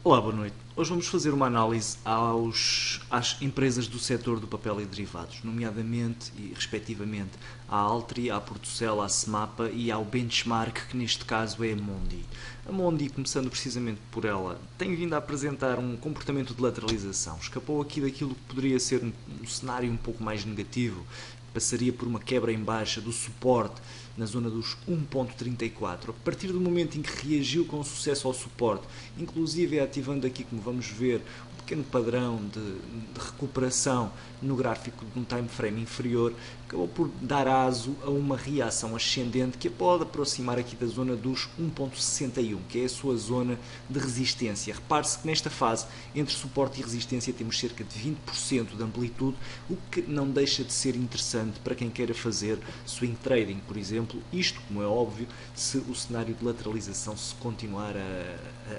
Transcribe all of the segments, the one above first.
Olá, boa noite. Hoje vamos fazer uma análise às empresas do setor do papel e derivados, nomeadamente e respectivamente à Altri, à Portocel, à Semapa e ao Benchmark, que neste caso é a Mondi. A Mondi, começando precisamente por ela, tem vindo a apresentar um comportamento de lateralização. Escapou aqui daquilo que poderia ser um cenário um pouco mais negativo, passaria por uma quebra em baixa do suporte na zona dos 1.34. A partir do momento em que reagiu com sucesso ao suporte, inclusive ativando aqui, como vamos ver, um pequeno padrão de recuperação no gráfico de um time frame inferior, acabou por dar aso a uma reação ascendente que a pode aproximar aqui da zona dos 1.61, que é a sua zona de resistência. Repare-se que nesta fase, entre suporte e resistência, temos cerca de 20% de amplitude, o que não deixa de ser interessante para quem queira fazer swing trading, por exemplo, isto, como é óbvio, se o cenário de lateralização se continuar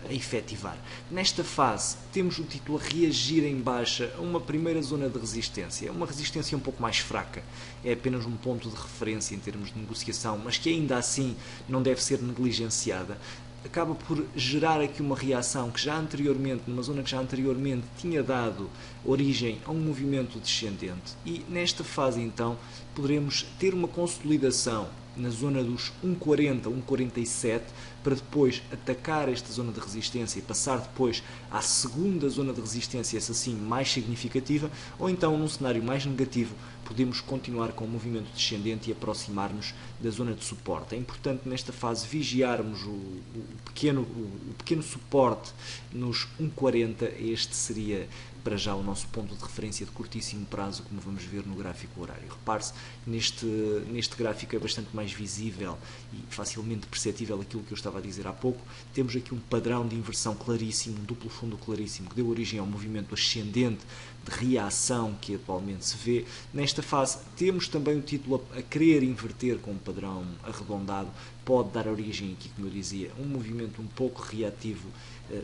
a efetivar. Nesta fase, temos o título a reagir em baixa a uma primeira zona de resistência, uma resistência um pouco mais fraca, é apenas um ponto de referência em termos de negociação, mas que ainda assim não deve ser negligenciada. Acaba por gerar aqui uma reação que já anteriormente, numa zona que já anteriormente tinha dado origem a um movimento descendente, e nesta fase então poderemos ter uma consolidação na zona dos 1.40, 1.47, para depois atacar esta zona de resistência e passar depois à segunda zona de resistência, essa sim mais significativa, ou então num cenário mais negativo podemos continuar com o movimento descendente e aproximar-nos da zona de suporte. É importante nesta fase vigiarmos o pequeno suporte nos 1.40, este seria para já o nosso ponto de referência de curtíssimo prazo, como vamos ver no gráfico horário. Repare-se, neste gráfico é bastante mais visível e facilmente perceptível aquilo que eu estava a dizer há pouco. Temos aqui um padrão de inversão claríssimo, um duplo fundo claríssimo, que deu origem ao movimento ascendente de reação que atualmente se vê. Nesta fase temos também o título a querer inverter com um padrão arredondado, pode dar origem aqui, como eu dizia, um movimento um pouco reativo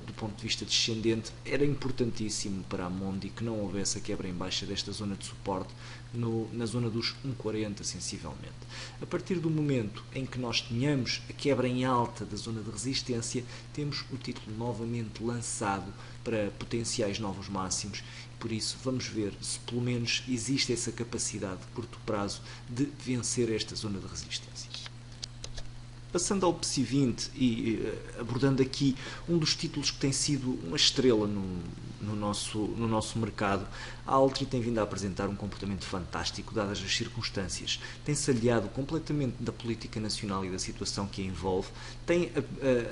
do ponto de vista descendente. Era importantíssimo para a Mondi que não houvesse a quebra em baixa desta zona de suporte na zona dos 1.40 sensivelmente. A partir do momento em que nós tenhamos a quebra em alta da zona de resistência, temos o título novamente lançado para potenciais novos máximos. Por isso vamos ver se pelo menos existe essa capacidade de curto prazo de vencer esta zona de resistência. Passando ao PSI 20 e abordando aqui um dos títulos que tem sido uma estrela no nosso mercado, a Altri tem vindo a apresentar um comportamento fantástico, dadas as circunstâncias. Tem-se aliado completamente da política nacional e da situação que a envolve, tem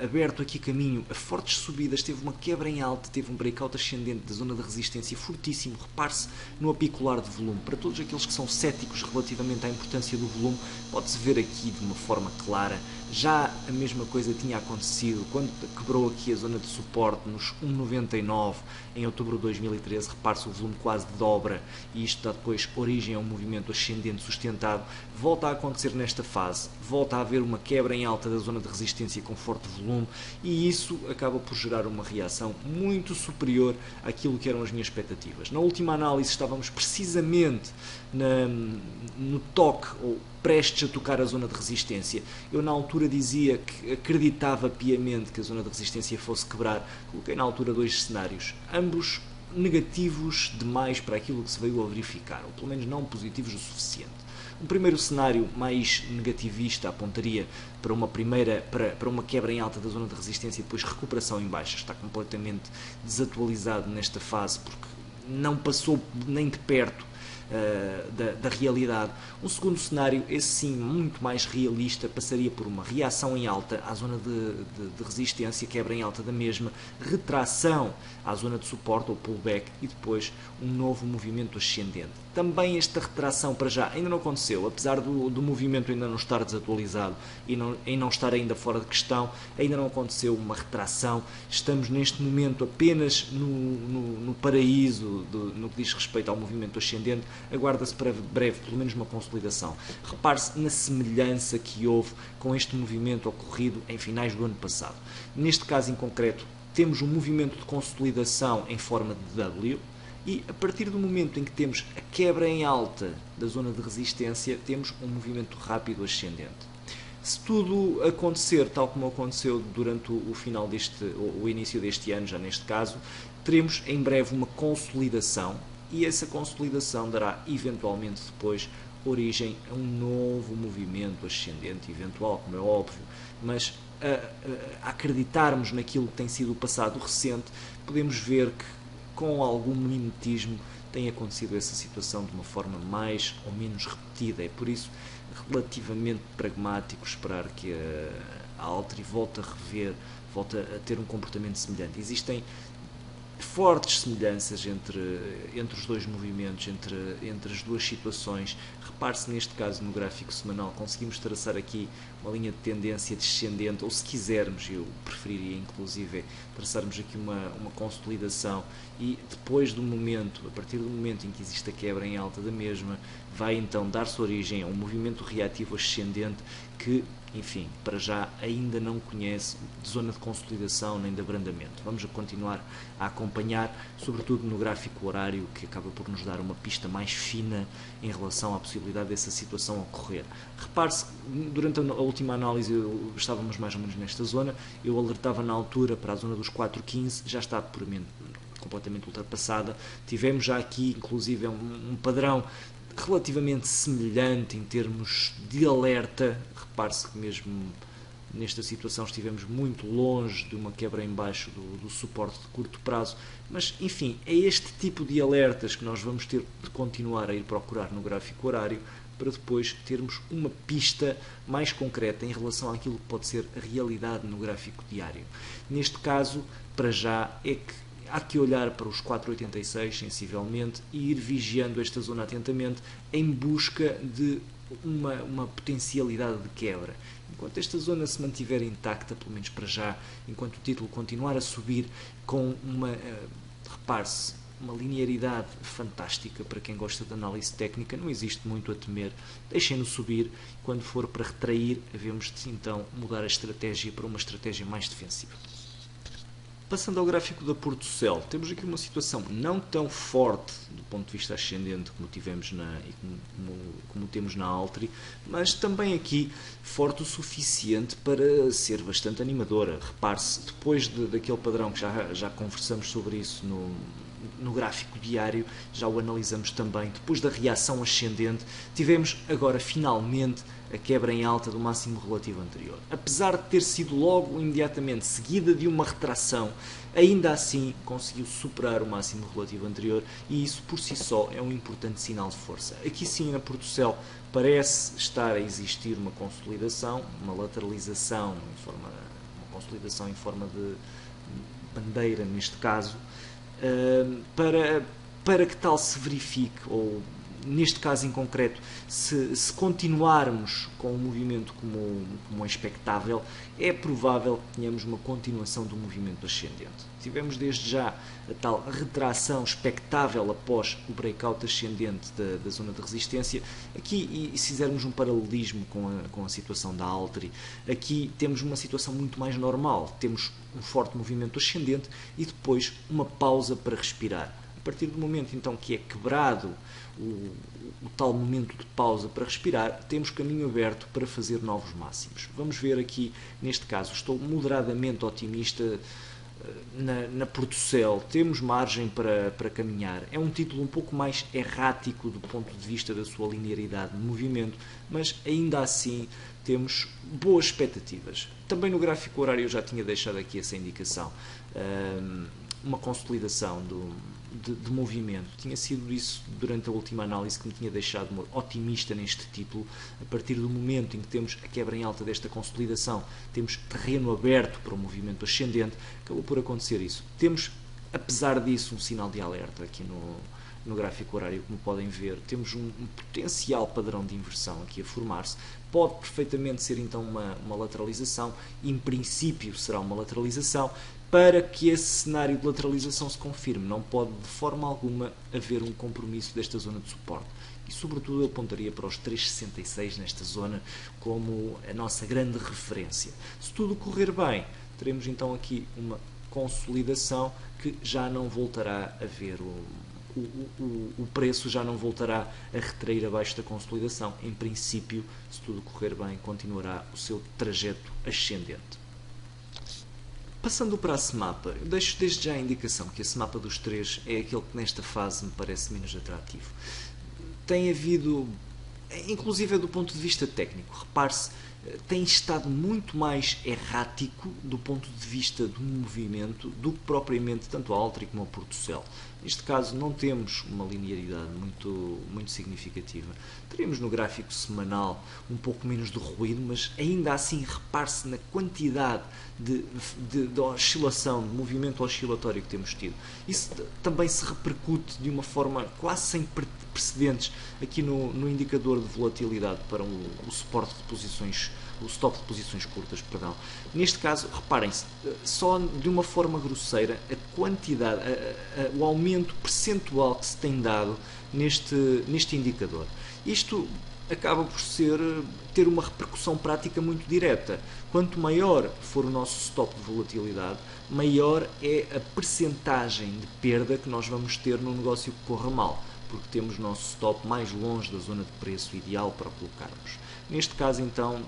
aberto aqui caminho a fortes subidas, teve uma quebra em alta, teve um breakout ascendente da zona de resistência fortíssimo. Repare-se no apicular de volume. Para todos aqueles que são céticos relativamente à importância do volume, pode-se ver aqui de uma forma clara. Já a mesma coisa tinha acontecido quando quebrou aqui a zona de suporte nos 1.99 em outubro de 2013. Repare-se, o volume quase dobra e isto dá depois origem a um movimento ascendente sustentado. Volta a acontecer nesta fase, volta a haver uma quebra em alta da zona de resistência com forte volume e isso acaba por gerar uma reação muito superior àquilo que eram as minhas expectativas. Na última análise estávamos precisamente no toque ou prestes a tocar a zona de resistência. Eu na altura dizia que acreditava piamente que a zona de resistência fosse quebrar. Coloquei na altura dois cenários, ambos negativos demais para aquilo que se veio a verificar, ou pelo menos não positivos o suficiente. Um primeiro cenário mais negativista apontaria para uma quebra em alta da zona de resistência e depois recuperação em baixa. Está completamente desatualizado nesta fase porque não passou nem de perto da realidade. Um segundo cenário, esse sim muito mais realista, passaria por uma reação em alta à zona de resistência, quebra em alta da mesma, retração à zona de suporte ou pullback e depois um novo movimento ascendente. Também esta retração para já ainda não aconteceu, apesar do movimento ainda não estar desatualizado e não estar ainda fora de questão, ainda não aconteceu uma retração. Estamos neste momento apenas no paraíso no que diz respeito ao movimento ascendente. Aguarda-se para breve pelo menos uma consolidação. Repare-se na semelhança que houve com este movimento ocorrido em finais do ano passado. Neste caso em concreto, temos um movimento de consolidação em forma de W, e a partir do momento em que temos a quebra em alta da zona de resistência, temos um movimento rápido ascendente. Se tudo acontecer tal como aconteceu durante o início deste ano, já neste caso, teremos em breve uma consolidação e essa consolidação dará eventualmente depois origem a um novo movimento ascendente eventual, como é óbvio, mas a acreditarmos naquilo que tem sido o passado recente, podemos ver que com algum mimetismo tem acontecido essa situação de uma forma mais ou menos repetida. É por isso relativamente pragmático esperar que a Altri volte a rever, volte a ter um comportamento semelhante. Existem fortes semelhanças entre os dois movimentos, entre as duas situações. Repare-se neste caso no gráfico semanal, conseguimos traçar aqui uma linha de tendência descendente, ou se quisermos, eu preferiria inclusive traçarmos aqui uma consolidação e depois do momento, a partir do momento em que existe a quebra em alta da mesma, vai então dar-se origem a um movimento reativo ascendente que, enfim, para já ainda não conhece de zona de consolidação nem de abrandamento. Vamos continuar a acompanhar, sobretudo no gráfico horário, que acaba por nos dar uma pista mais fina em relação à possibilidade dessa situação ocorrer. Repare-se, durante a última análise estávamos mais ou menos nesta zona, eu alertava na altura para a zona dos 4,15, já está puramente completamente ultrapassada. Tivemos já aqui, inclusive, um padrão relativamente semelhante em termos de alerta. Repare-se que mesmo nesta situação estivemos muito longe de uma quebra em baixo do suporte de curto prazo, mas enfim, é este tipo de alertas que nós vamos ter de continuar a ir procurar no gráfico horário para depois termos uma pista mais concreta em relação àquilo que pode ser a realidade no gráfico diário. Neste caso, para já, é que há que olhar para os 4,86 sensivelmente e ir vigiando esta zona atentamente em busca de uma potencialidade de quebra. Enquanto esta zona se mantiver intacta, pelo menos para já, enquanto o título continuar a subir com repare-se, uma linearidade fantástica para quem gosta de análise técnica, não existe muito a temer, deixem-no subir, quando for para retrair, havemos de então mudar a estratégia para uma estratégia mais defensiva. Passando ao gráfico da Portocel, temos aqui uma situação não tão forte do ponto de vista ascendente como tivemos como temos na Altri, mas também aqui forte o suficiente para ser bastante animadora. Repare-se, depois daquele padrão que já conversamos sobre isso no gráfico diário, já o analisamos também, depois da reação ascendente, tivemos agora finalmente a quebra em alta do máximo relativo anterior. Apesar de ter sido logo imediatamente seguida de uma retração, ainda assim conseguiu superar o máximo relativo anterior e isso por si só é um importante sinal de força. Aqui sim na Portocel parece estar a existir uma consolidação, uma lateralização, uma consolidação em forma de bandeira neste caso, para que tal se verifique, ou neste caso em concreto, se continuarmos com o movimento como é expectável, é provável que tenhamos uma continuação do movimento ascendente. Tivemos desde já a tal retração expectável após o breakout ascendente da zona de resistência. Aqui, e se fizermos um paralelismo com a situação da Altri, aqui temos uma situação muito mais normal. Temos um forte movimento ascendente e depois uma pausa para respirar. A partir do momento então que é quebrado o tal momento de pausa para respirar, temos caminho aberto para fazer novos máximos. Vamos ver aqui, neste caso, estou moderadamente otimista na Portocel, temos margem para caminhar. É um título um pouco mais errático do ponto de vista da sua linearidade de movimento, mas ainda assim temos boas expectativas. Também no gráfico horário eu já tinha deixado aqui essa indicação. Uma consolidação de movimento. Tinha sido isso durante a última análise que me tinha deixado otimista neste título. A partir do momento em que temos a quebra em alta desta consolidação, temos terreno aberto para o movimento ascendente, acabou por acontecer isso. Temos, apesar disso, um sinal de alerta aqui no gráfico horário, como podem ver, temos um potencial padrão de inversão aqui a formar-se. Pode perfeitamente ser então uma lateralização, em princípio será uma lateralização. Para que esse cenário de lateralização se confirme, não pode de forma alguma haver um compromisso desta zona de suporte. E sobretudo eu apontaria para os 3,66 nesta zona como a nossa grande referência. Se tudo correr bem, teremos então aqui uma consolidação que já não voltará a ver o preço já não voltará a retrair abaixo da consolidação. Em princípio, se tudo correr bem, continuará o seu trajeto ascendente. Passando para a SMAPA, eu deixo desde já a indicação que a SMAPA dos três é aquele que nesta fase me parece menos atrativo. Tem havido, inclusive do ponto de vista técnico, repare-se, tem estado muito mais errático do ponto de vista do movimento do que propriamente tanto a Altri como a Portocel. Neste caso não temos uma linearidade muito significativa. Teremos no gráfico semanal um pouco menos de ruído, mas ainda assim repare-se na quantidade de oscilação, de movimento oscilatório que temos tido. Isso também se repercute de uma forma quase sem precedentes aqui no indicador de volatilidade para o suporte de posições, o stop de posições curtas, perdão. Neste caso, reparem-se, só de uma forma grosseira, a quantidade, o aumento percentual que se tem dado neste indicador. Isto acaba por ter uma repercussão prática muito direta. Quanto maior for o nosso stop de volatilidade, maior é a percentagem de perda que nós vamos ter no negócio que corra mal, porque temos o nosso stop mais longe da zona de preço ideal para o colocarmos. Neste caso, então,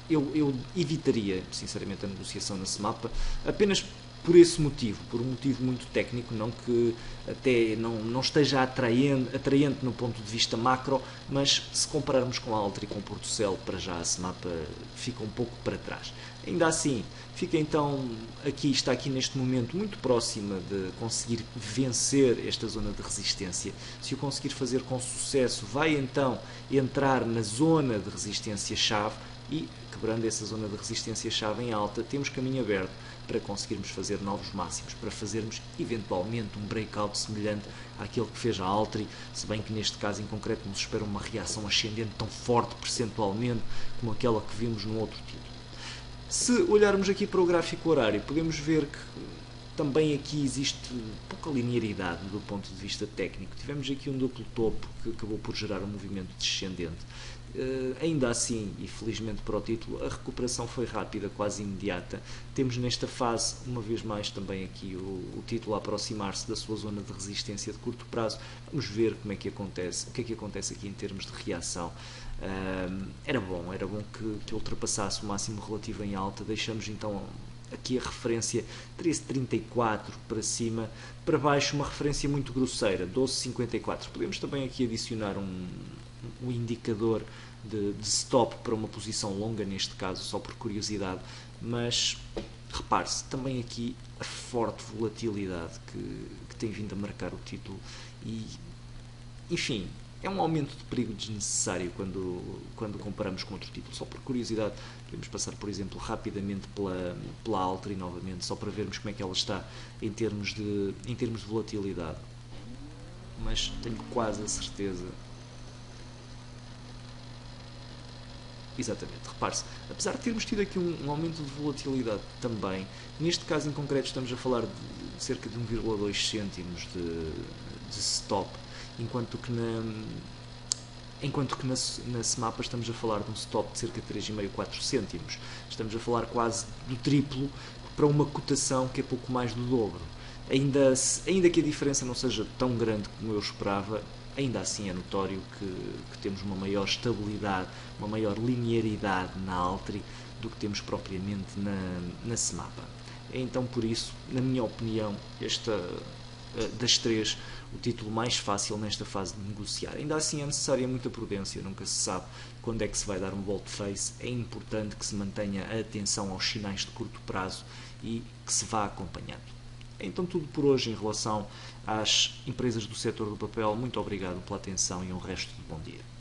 eu evitaria, sinceramente, a negociação na SMAPA, apenas por esse motivo, por um motivo muito técnico, não que até não esteja atraente no ponto de vista macro, mas se compararmos com a Altri e com o Portocel, para já a SMAPA fica um pouco para trás. Ainda assim, está aqui neste momento muito próxima de conseguir vencer esta zona de resistência. Se o conseguir fazer com sucesso, vai então entrar na zona de resistência-chave e, quebrando essa zona de resistência-chave em alta, temos caminho aberto para conseguirmos fazer novos máximos, para fazermos eventualmente um breakout semelhante àquele que fez a Altri, se bem que neste caso em concreto nos espera uma reação ascendente tão forte percentualmente como aquela que vimos no outro título. Se olharmos aqui para o gráfico horário, podemos ver que também aqui existe pouca linearidade do ponto de vista técnico. Tivemos aqui um duplo topo que acabou por gerar um movimento descendente. Ainda assim, e felizmente para o título, a recuperação foi rápida, quase imediata. Temos nesta fase, uma vez mais, também aqui o título a aproximar-se da sua zona de resistência de curto prazo. Vamos ver como é que acontece, o que é que acontece aqui em termos de reação. Era bom que ultrapassasse o máximo relativo em alta. Deixamos então aqui a referência 13,34 para cima, para baixo uma referência muito grosseira, 12,54. Podemos também aqui adicionar um indicador de stop para uma posição longa, neste caso, só por curiosidade, mas repare-se, também aqui a forte volatilidade que tem vindo a marcar o título e, enfim, é um aumento de perigo desnecessário quando comparamos com outro título. Só por curiosidade, podemos passar, por exemplo, rapidamente pela Altri novamente, só para vermos como é que ela está em termos de volatilidade. Mas tenho quase a certeza. Exatamente, repare-se, apesar de termos tido aqui um aumento de volatilidade também, neste caso em concreto estamos a falar de cerca de 1,2 cêntimos de stop, enquanto que na SMAPA estamos a falar de um stop de cerca de 3,5, 4 cêntimos. Estamos a falar quase do triplo para uma cotação que é pouco mais do dobro. Ainda que a diferença não seja tão grande como eu esperava, ainda assim é notório que temos uma maior estabilidade, uma maior linearidade na Altri do que temos propriamente na SMAPA. É então por isso, na minha opinião, das três, o título mais fácil nesta fase de negociar. Ainda assim é necessária muita prudência, nunca se sabe quando é que se vai dar um volte-face. É importante que se mantenha a atenção aos sinais de curto prazo e que se vá acompanhando. É então tudo por hoje em relação às empresas do setor do papel. Muito obrigado pela atenção e um resto de bom dia.